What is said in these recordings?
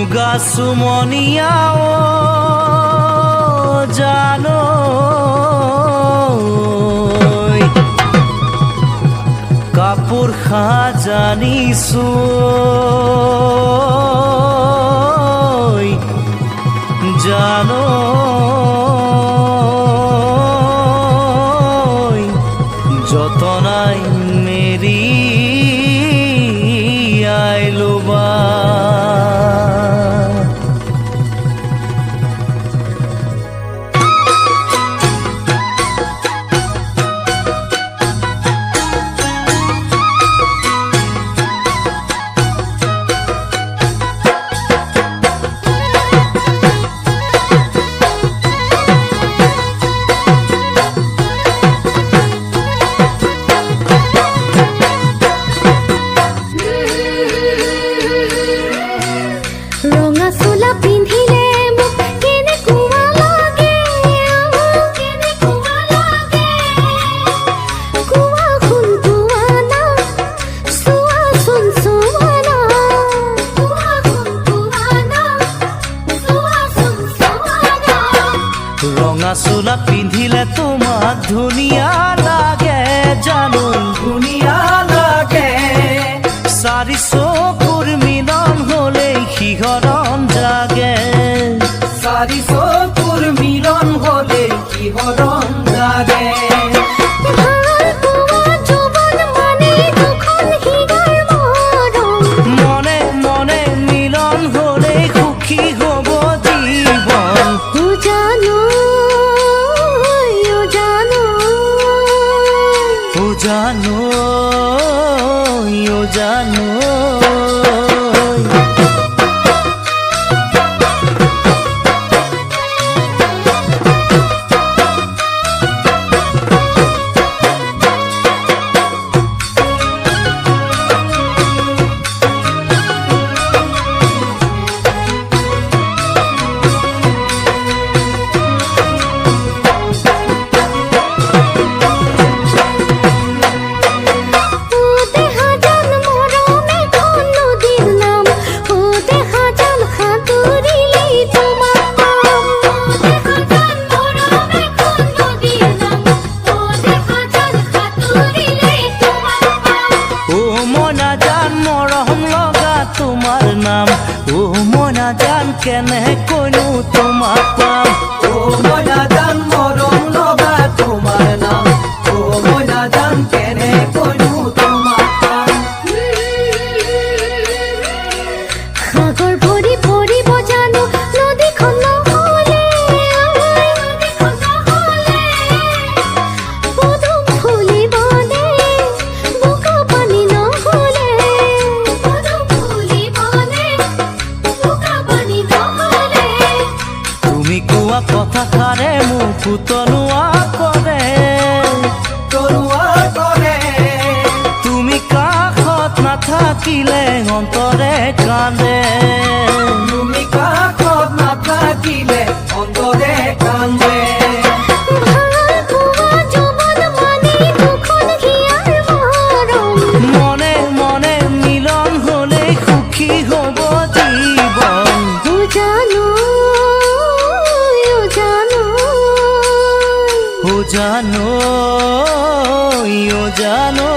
মুগা সুমনিয়া জানো কাপড় খাজানিছো জানো যতনাই মেরি আইলোবা रंगा चोला पिंधिले तुम्हार धुनिया लागे जानो धुनिया लागे सारी चकुर मिलन होले शिहरन जागे सारी चकुर मिलन होले शिहरन जागे मने मने मिलन होले सुखी हब जीवन जानो यो जानो তোমার নাম ও মনা জান কেনে কইনু তোমার পাম ও মনা জান মরম লগা তোমার নাম ও মনা জান কেনে কইনু তোমার পাম সাগর ভরি ভরি বজানো নদী খন হলে পদম ফুলি বনে বুকা পানি নহলে কথা কারে মুখ তনুয়া করে তুমি কাষত নাথাকিলে অন্তৰে কান্দে তুমি কাষত নাথাকিলে অন্তৰে কান্দে মনে মনে মিলন হলে সুখী হব জীবন জানো यो जानो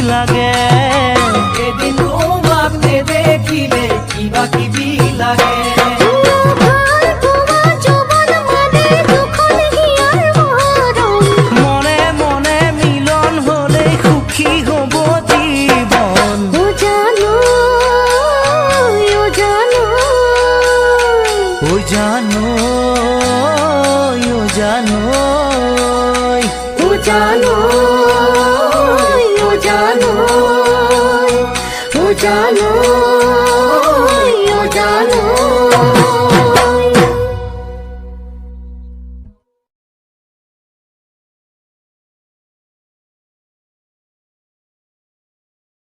লাগে এদিন তোমাক নেদেখিলে কিবা কিবি লাগে মনে মনে মিলন হলে সুখী হব জীবন ও জানো ও জানো ও জানো ও জানো ও জানো ও জানো ও জানো